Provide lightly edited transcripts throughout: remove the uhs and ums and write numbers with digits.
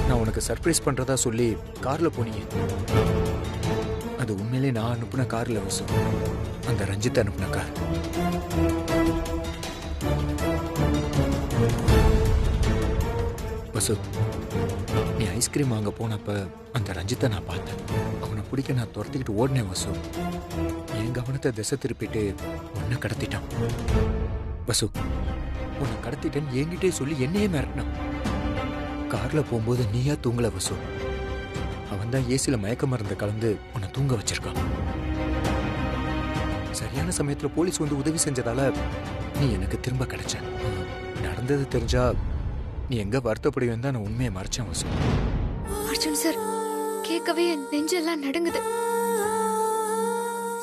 நான் உனக்கு சர்ப்ரைஸ் பண்றதா சொல்லி கார்ல போனீங்க. அது உண்மையிலே நான் அனுப்புன கார்ல வசு. அந்த ரஞ்சித் அனுப்புன கார். வசு, நீ ஐஸ்கிரீம் வாங்க போனப்ப அந்த ரஞ்சித்தை நான் பார்த்தேன். அவனை பிடிக்க நான் துரத்திக்கிட்டு ஓடினேன் வசு. என் கவனத்தை திசை திருப்பிட்டு உன்னை கடத்திட்டான். வசு, உன்னை கடத்திட்டேன்னு என்கிட்டே சொல்லி என்னையே மிரட்டினான். கார்ல போகும்போது நீயா தூங்கல வசு. அவன் தான் ஏசில மயக்க மருந்து கலந்து உன்னை தூங்க வச்சிருக்கான். சரியான சமயத்துல போலீஸ் வந்து உதவி செஞ்சதால நீ எனக்கு திரும்ப கிடைச்ச. நடந்தது தெரிஞ்சா நீ எங்க வருத்தப்படுவேன் தான் நான் உண்மையை மறைச்சேன் வசு. அர்ஜுன் சார், கேட்கவே என் நெஞ்செல்லாம் நடுங்குது.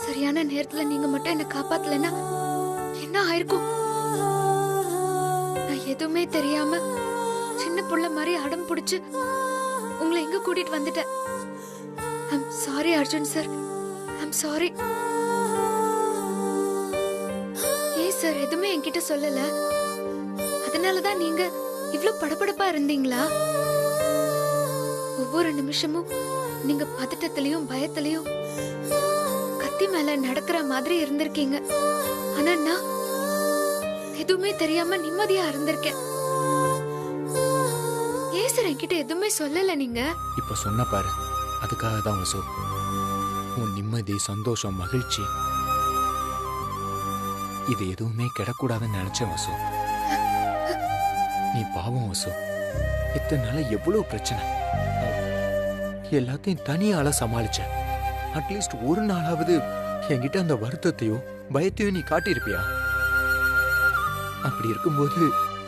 சரியான நேரத்துல நீங்க மட்டும் என்ன காப்பாத்தலன்னா என்ன ஆயிருக்கும்? நான் எதுவுமே தெரியாம சின்ன புள்ள மாதிரி அடம் பிடிச்சு உங்களை எங்க கூட்டிட்டு வந்துட்டேன். I'm sorry Arjun sir, I'm sorry. ஏன் சார் எதுவுமே என்கிட்ட சொல்லல? அதனாலதான் நீங்க இவ்ளோ படபடப்பா இருந்தீங்களா? ஒவ்வொரு நிமிஷமும் நீங்க பதட்டத்திலயும் பயத்திலயும் கத்தி மேல நடக்கிற மாதிரி இருந்திருக்கீங்க. ஆனா நான் எதுவுமே தெரியாம நிம்மதியா இருந்திருக்கேன். ஏன் சார் என்கிட்ட எதுவுமே சொல்லல நீங்க? இப்ப சொன்ன பாரு, அதுக்காக தான் வசு. உன் நிம்மதி, சந்தோஷம், மகிழ்ச்சி இது எதுவுமே கிடக்கூடாதுன்னு நினைச்சேன் வசு. நீ பாவம் வசு. இத்தனை நாள எவ்வளவு பிரச்சனை, எல்லாத்தையும் தனியால சமாளிச்ச. அட்லீஸ்ட் ஒரு நாளாவது என்கிட்ட அந்த வருத்தத்தையோ பயத்தையும் நீ காட்டியிருப்பியா? அப்படி இருக்கும்போது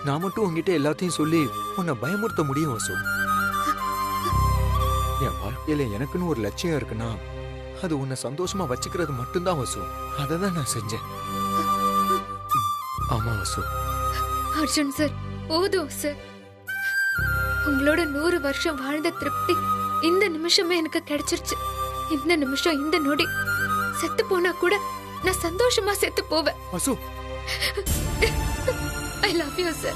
நான் மட்டும் உங்ககிட்ட எல்லாத்தையும் சொல்லி உன்னை பயமுறுத்த முடியும் வசு. என் வாழ்க்கையில எனக்குன்னு ஒரு லட்சியம் இருக்குன்னா அது உன்னை சந்தோஷமா வச்சுக்கிறது மட்டும்தான் வசு. அதை தான் நான் செஞ்சேன். ஆமா வசு. அர்ஜுன் சார், போதும் சார். உங்களோட 100 வருஷம் வாழ்ந்த திருப்தி இந்த நிமிஷமே எனக்கு கிடைச்சிருச்சு. இந்த நிமிஷம், இந்த நொடி செத்து போனா கூட நான் சந்தோஷமா செத்து போவேன். வசு, I love you, sir.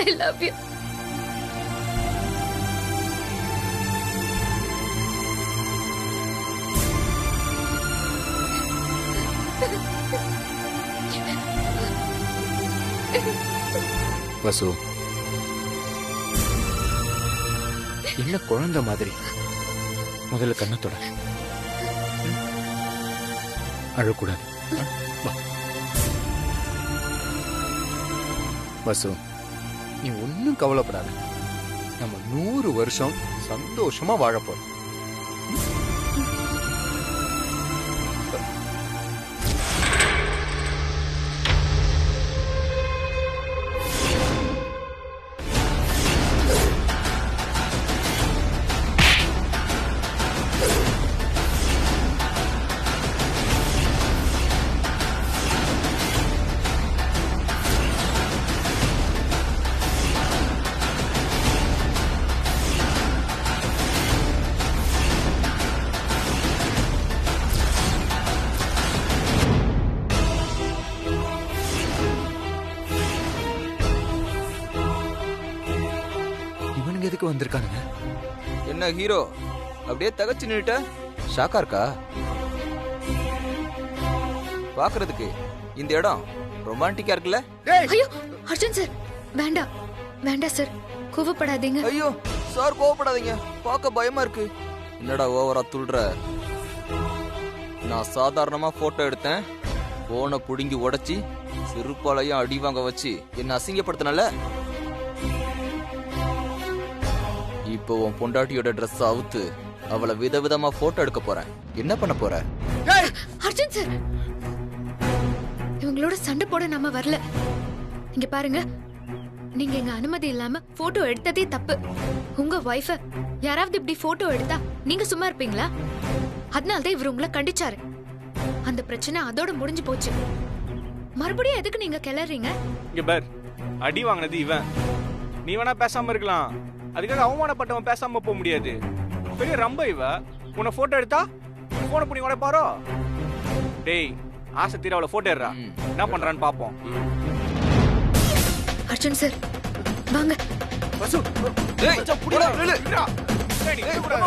I love you. வசு, என்ன குழந்தை மாதிரி முதல்ல கண்ணத்தோட அழக்கூடாது. வசு, நீ ஒன்னும் கவலைப்படாத. நம்ம 100 வருஷம் சந்தோஷமா வாழப்போம். எதுக்கு வந்திருக்கானுங்க? என்ன ஹீரோ அப்படியே தகச்சு நின்னுட்ட? ஷாக்கா இருக்கா? பாக்குறதுக்கு இந்த இடம் ரொமான்டிக்கா இருக்குல்ல? ஐயோ அர்ஜுன் சார், வேண்டாம் வேண்டாம் சார், கோவப்படாதீங்க. ஐயோ சார், கோவப்படாதீங்க. பார்க்க பயமா இருக்கு. என்னடா ஓவரா துள்ற? நான் சாதாரணமா போட்டோ எடுத்தேன். போனை புடுங்கி உடைச்சி சிறுபாலையும் அடி வாங்க வச்சு என்ன அசிங்கப்படுத்தினால. இப்போ உன் பொண்டாட்டியோட ட்ரெஸ் அவுத்து அவளை விதவிதமா போட்டோ எடுக்க போறேன். என்ன பண்ண போற? அர்ஜுன் சார், இவங்களோட சண்டை போட நாம வரல. இங்க பாருங்க, நீங்க எங்க அனுமதி இல்லாம போட்டோ எடுத்ததே தப்பு. உங்க வைஃப யாராவது இப்படி போட்டோ எடுத்தா நீங்க சும்மா இருப்பீங்களா? அதனாலதான் இவர் உங்களை கண்டிச்சாரு. அந்த பிரச்சனை அதோட முடிஞ்சு போச்சு. மறுபடியும் எதுக்கு நீங்க கிளறீங்க? இங்க பார், அடி வாங்கினது இவன். நீ வேணா பேசாம இருக்கலாம், அதுக்காக அவமானப்பட்டவன் பேசாம போக முடியாது. பெரிய ரொம்ப இவ உன்னை போட்டோ எடுத்தா போன புடி உடைப்பாரோ? டேய், ஆசை தீர அவளை போட்டோ எடுறா. என்ன பண்றான்னு பாப்போம். அர்ஜுன் சார் வாங்க. வசு டேய் மச்சான், புடிடா புடிடா. நில்லு டேய், நீ கூடாது.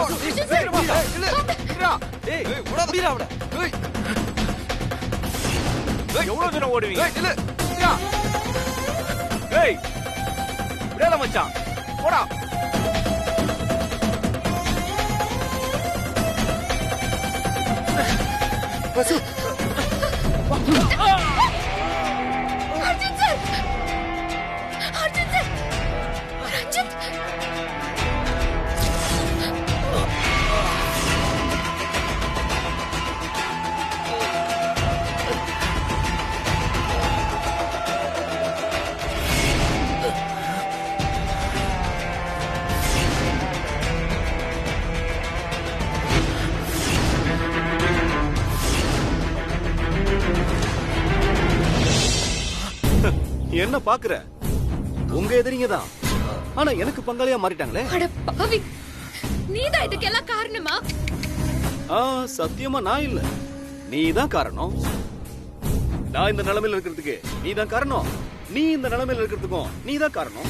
டேய் புடிடா அவட டேய் எவ்வளவு தூரம் ஓடுவீங்க? டேய் நில்லு ஏய் விடல மச்சான், போடா. வசு அர்ஜுன் சார், அர்ஜுன் சார், ரஞ்சித். என்ன பாக்குற? உங்க எதிரிங்க தான், ஆனா எனக்கு பங்காளியா மாறிட்டாங்களே. அட பாவி, நீதான் இதுக்கெல்லாம் காரணமா? சத்தியமா நான் இல்ல, நீதான் காரணம். நான் இந்த நிலைமையில இருக்கிறதுக்கு நீதான் காரணம், நீ இந்த நிலைமையில இருக்கிறதுக்கும் நீதான் காரணம்.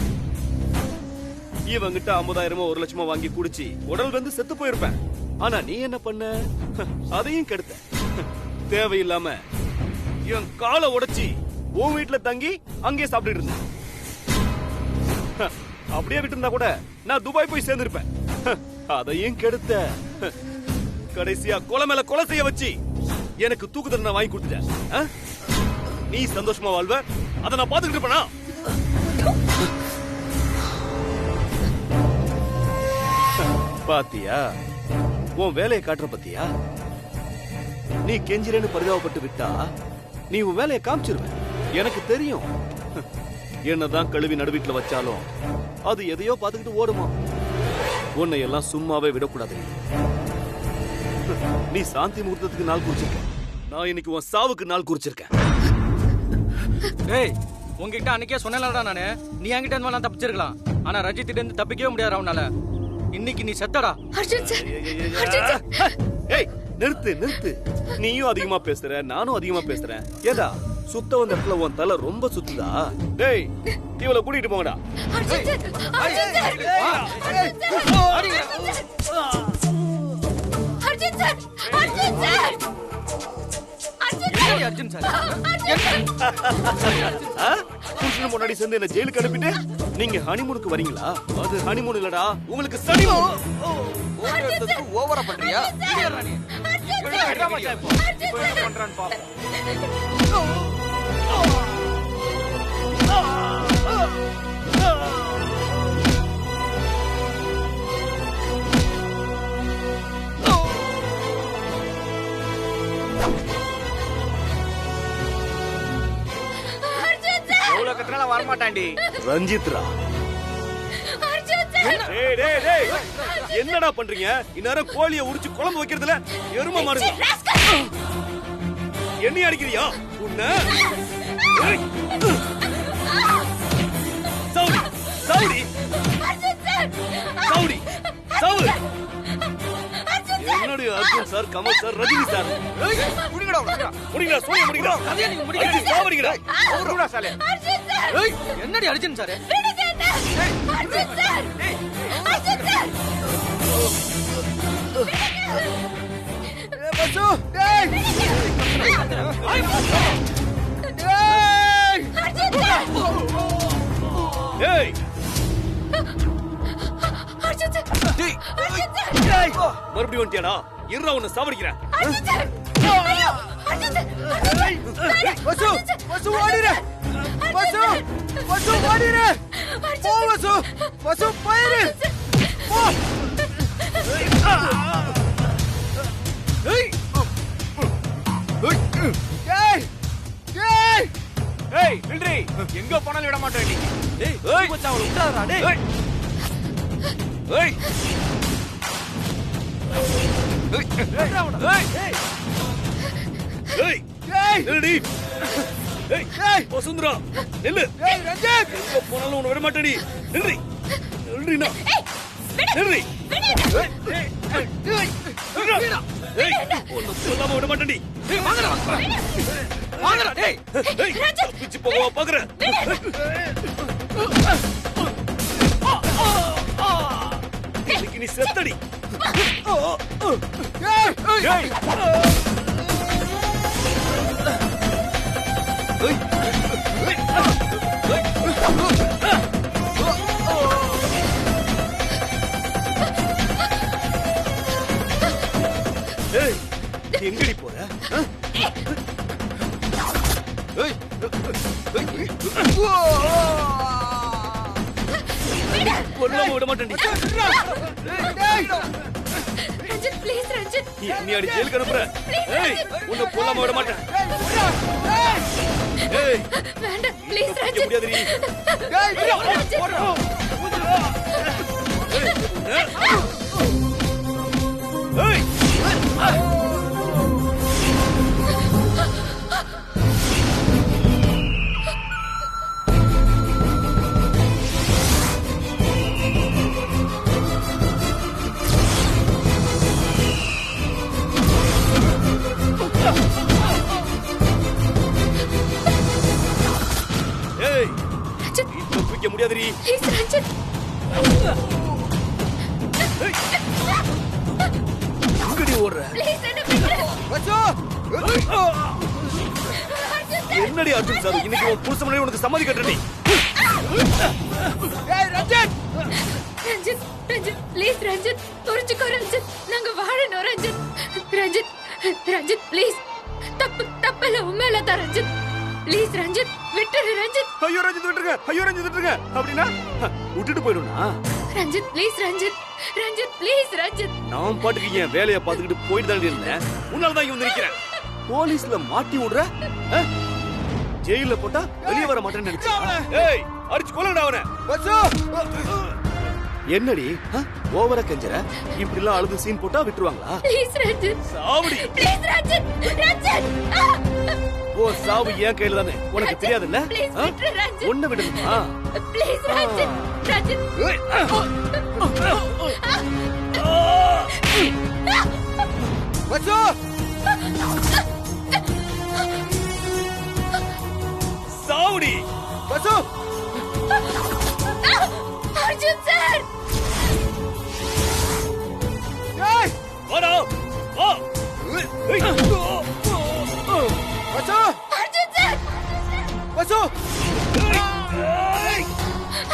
இவங்கிட்ட 50,000 1 லட்சமோ வாங்கி குடிச்சு உடல் வந்து செத்து போயிருப்பேன். ஆனா நீ என்ன பண்ண? அதையும் கெடுத்த. தேவையில்லாம என் காலை உடைச்சி உன் வீட்டுல தங்கி அங்கேயே சாப்பிட்டு இருந்தேன். அப்படியே விட்டு இருந்தா கூட நான் துபாய் போய் சேர்ந்திருப்பேன். அதையும் கெடுத்த. கடைசியா கொலை மேல கொலை செய்ய வச்சு எனக்கு தூக்கு தண்டனை வாங்கி கொடுத்துட்டேன். நீ சந்தோஷமா வாழ்வ, அதை நான் பாத்துக்கிட்டு இருப்பேனா? பாத்தியா உன் வேலையை காட்டுற பத்தியா? நீ கெஞ்சிரேன்னு பரிதாபப்பட்டு விட்டா நீ உன் வேலையை காமிச்சிருவ. எனக்கு தெரியும், என்னதான் கழுவி நடுவீட்டுல வச்சாலும் அது எதையோ பாத்துக்கிட்டு ஓடுமா. உன்னை எல்லாம் சும்மாவே விடக்கூடாது. நீ சாந்தி முகூர்த்தத்துக்கு நாள் குறிச்சிருக்க, நான் இன்னைக்கு உன் சாவுக்கு நாள் குறிச்சிருக்கேன். டேய் உங்ககிட்ட அன்னைக்கே சொன்னலடா நானு, நீ என்கிட்ட இருந்து நான் தப்பிச்சிருக்கலாம். ஆனா ரஞ்சித் கிட்ட இருந்து தப்பிக்கவே முடியாது அவனால. இன்னைக்கு நீ செத்தடா. Arjun sir, Arjun sir. ஏய் நிறுத்து நிறுத்து. நீயும் அதிகமா பேசுற, நானும் அதிகமா பேசுறேன். ஏடா சுத்த வந்த இடத்துல உன் தலை ரொம்ப சுத்துதா? டேய் இவளை கூட்டிட்டு போங்கடா. Arjun sir, Arjun sir, Arjun sir, Arjun sir, Arjun sir புருஷன் முன்னாடி சேர்ந்து என்ன ஜெயிலுக்கு அனுப்பிட்டு நீங்க ஹனிமூனுக்கு வரீங்களா? அது ஹனிமூன் இல்லடா, உங்களுக்கு சனிமூன். ஓவரா பண்றியா? விட்றா மச்சான், இப்போ என்ன பண்றான்னு பாப்போம். எவ்வளவு கத்துனாலும் வரமாட்டான்டி. ரஞ்சித்ரா. டேய் டேய் டேய் என்னடா பண்றீங்க? இந்நேரம் கோழியை உரிச்சு குழம்பு வைக்கிறதுல எருமை மாடுங்க. என்ன அடிக்கிறியா உன்ன? சவுடி சவுடி சவுடி சவுடி. என்னடி Arjun sir, Kamal sir, Rajini sir. புடிங்கடா முடிங்கடா, சோனியா முடிங்கடா. கதையை நீங்க முடிக்க அடிச்சு சாவடிங்கடா. அவருடா சாலே. ஏய் என்னடி அர்ஜுன் சார்? வசு டேய் ஏய் டேய், மறுபடியும் வந்துட்டியாடா? இருடா உன்னை சாவடிக்கிறேன். வசு வசு ஓடிரு. வசு வசு ஓடிரு. போ வசு, வசு போயிரு. போ. ஏய் டேய் டேய் ஏய் நில்றி, எங்க போனாலும் விட மாட்டேன் நீ. டேய் ஏய் மச்சான் அவளை விட்டாதடா டேய். ஏய் ஏய் ஏய் டேய் நில்லுடி. ஏய் டேய் வசுந்தரா நில்லு. டேய் ரஞ்சித் எங்க போனாலும் உன்னை விட மாட்டேடி. நில்றி நில்றினா நில்றி. டேய் ஏய் உன்னை சொல்லாம விட மாட்டேடி. டேய் வாங்கடா வாங்கடா டேய். ஏய் தப்பிச்சு போகவா பாக்குற? இன்னைக்கு நீ செத்தடி. எங்கடி போற? கொல்லாம விட மாட்டேன். ரஞ்சித் ப்ளீஸ் ரஞ்சித். நீ அடி ஜெயிலுக்கு அனுப்புற. உன்னை கொல்லாம விட மாட்டேன். வேண்டாம் ப்ளீஸ் ரஞ்சித். முடியாதுடி. தப்பிக்க முடியாதுடி. ப்ளீஸ் ரஞ்சித். எங்கடி ஓடுற? ப்ளீஸ் என்ன விட்டுரு. என்னடி அர்ஜுன் சார், இன்னைக்கு உன் புருஷன் முன்னாடி உனக்கு சம்மதி கட்டுறடி. ரஞ்சித் ரஞ்சித் ப்ளீஸ் ரஞ்சித் புரிஞ்சுக்கோ ரஞ்சித். நாங்க வாழணும் ரஞ்சித். ரஞ்சித் ரஞ்சித் ப்ளீஸ். தப்பல உண்மையில தான் ரஞ்சித். ப்ளீஸ் ரஞ்சித் விட்டுரு ரஞ்சித். ஐயோ ரஞ்சித் விட்டுருங்க, ஐயோ ரஞ்சித் விட்டுருங்க. அப்படின்னா விட்டுட்டு போயிடும்னா? ரஞ்சித் ப்ளீஸ் ரஞ்சித். ரஞ்சித் ப்ளீஸ் ரஞ்சித். நான் பாட்டுக்கு என் வேலையை பார்த்துக்கிட்டு போயிட்டு தான் இருந்தேன். உன்னாலதான் இங்க வந்து நிக்கிறேன். போலீஸ்ல மாட்டி விடுற, ஜெயில போட்டா வெளியே வர மாட்டேன்னு நினைச்சேன். ஏய் அடிச்சு கொல்லடா அவனை. என்னடி ஓவரா கெஞ்சற? இப்படி எல்லாம் அழுது சீன் போட்டா விட்டுருவாங்களா? ப்ளீஸ் ரஞ்சித். சாவுடி. ப்ளீஸ் ரஞ்சித். ரஞ்சித் ஓ சாவு என் கையில தானே, உனக்கு தெரியாதுல்ல? ப்ளீஸ் விட்டுரு ரஞ்சித். ஒண்ணு விடுமா? ப்ளீஸ் ரஞ்சித். ரஞ்சித் சாவுடி. பசு அர்ஜுன் சார். ஏய் வாடா வா. பசு அர்ஜுன் சார். பசு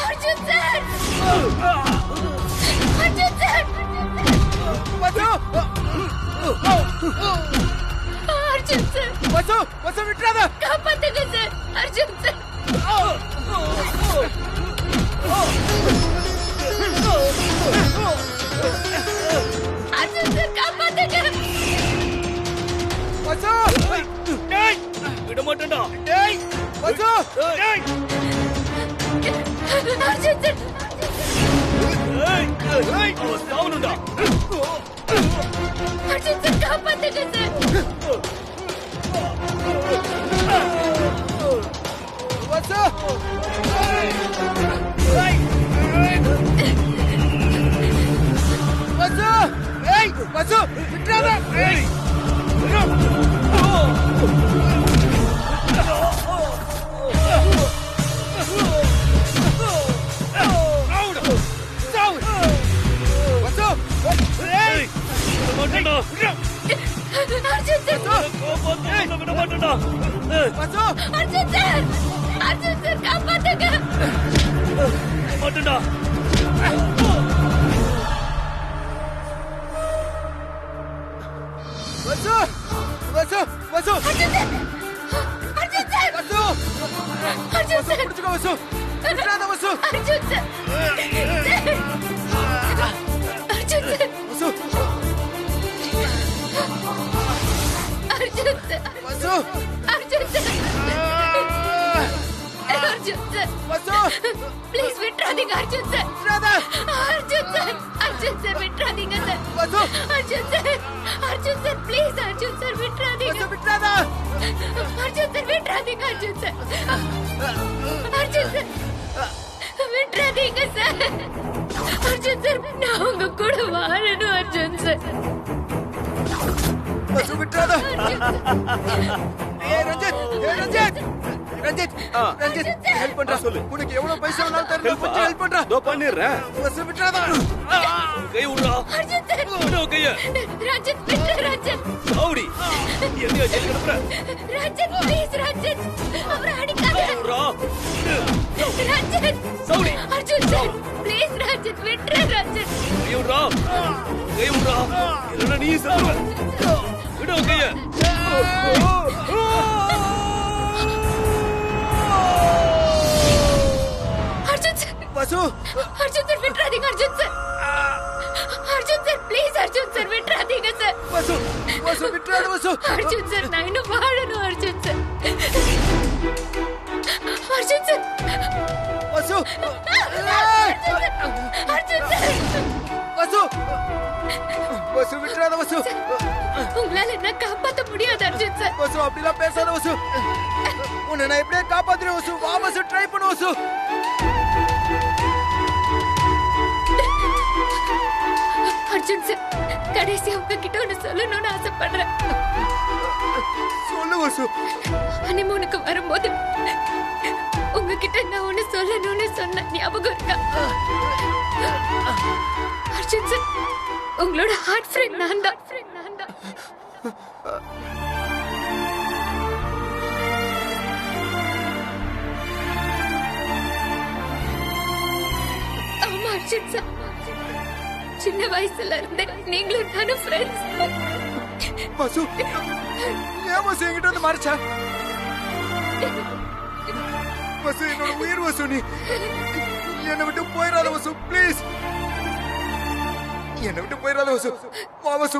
அர்ஜுன் சார். அர்ஜுன் சார். பசு அர்ஜுன் சார். பசு பசு விட்டுறாத. காப்பாத்துங்க sir. Arjun sir. Arjun sir காப்பாத்துங்க. பசு டேய் விட மாட்டேன்டா. டேய் பசு டேய். அர்ஜுன் சார். ஏய் ஏய் அவன் சாவணும்டா. அர்ஜுன் சார் காப்பாத்துங்க சார். பசு பசு ஏய் பசு விட்டுறாத. ஏய் அர்ஜுன் சார். அர்ஜுன் சார் காப்பாத்துங்க. மாட்டேன்டா. பசு பசு பசு அர்ஜுன் சார். அர்ஜுன் சார். பசு அர்ஜுன் சார். புடிச்சுக்கோ பசு. விட்டுறாத பசு. அர்ஜுன் சார். அர்ஜுன் சார். பசு அர்ஜுன் சார். பசு அர்ஜுன் சார். அர்ஜுன் சார். பசு ப்ளீஸ் விட்டுறாதீங்க அர்ஜுன் சார். விட்டுறாத. அர்ஜுன் சார். அர்ஜுன் சார் விட்டுறாதீங்க சார். பசு Arjun sir. Arjun sir please Arjun sir விட்டுறாதீங்க. பசு விட்டுறாத. அர்ஜுன் சார் விட்டுறாதீங்க அர்ஜுன் சார். அர்ஜுன் சார் விட்டுறாதீங்க சார். அர்ஜுன் சார் நான் உங்க கூட வாழணும் அர்ஜுன் சார். பசு விட்டுறாத. ஏய் ரஞ்சித், ஏய் ரஞ்சித். ரஞ்சித் ரஞ்சித் ஹெல்ப் பண்றா சொல்லு. உனக்கு எவ்வளவு பைசா வேணாலும் தரேன். கொஞ்சம் ஹெல்ப் பண்றா. தோ பண்ணிறேன். பசு விட்டுறாத. கை விடு. அர்ஜுன் சார் விடு உன் கைய. ரஞ்சித் விட்டு ரஞ்சித் ரவுடி, என்னையா ஜெயிலுக்கு அனுப்புற? ரஞ்சித் ப்ளீஸ் ரஞ்சித் அவரை அடிக்காத விடுறா. Ranjith rowdy, Arjun sir please Ranjith விட்டு ரஞ்சித் கைய விடுறா. கைய விடுறா. இல்லைன்னா நீ செத்துருவ. விடு உன் கைய. அர்ஜுன் சார் வசு அர்ஜுன் சார் விட்டுறாதீங்க Arjun sir Arjun sir please Arjun sir விட்டுறாதீங்க சார் வசு வசு விட்டுறாத வசு. அர்ஜுன் சார் நான் இன்னும் வாழணும் அர்ஜுன் சார் அர்ஜுன் சார் வசு அர்ஜுன் சார் வசு வசு விட்டுறாத வசு. உங்களால என்ன காப்பாத்த முடியாது அர்ஜுன் சார் வசு அப்படிலாம் பேசாத வசு. உன்னை நான் எப்படியே காப்பாத்துறேன் வசு. வா வசு, ட்ரை பண்ணு வசு. அர்ஜுன் சார் கடைசியா உங்ககிட்ட ஒண்ணு சொல்லணும்னு ஆசைப்படுறேன். சொல்லு வசு. ஹனிமூனுக்கு வரும்போது உங்ககிட்ட நான் ஒண்ணு சொல்லணும்னு சொன்ன ஞாபகம் இருக்கா? அர்ஜுன் சார் உங்களோட ஹார்ட் ஃப்ரெண்ட் நான் தான். ஆமா அர்ஜுன் சார் சின்ன வயசுல இருந்தே நீங்களும் நானும் ஃப்ரெண்ட்ஸ். வசு ஏன் வசு என்கிட்ட வந்து மறைச்ச? வசு என்னோட உயிர் வசு. நீ என்னை விட்டு போயிடாத வசு, ப்ளீஸ். என்னை விட்டு போயிடாத வசு. வா வசு.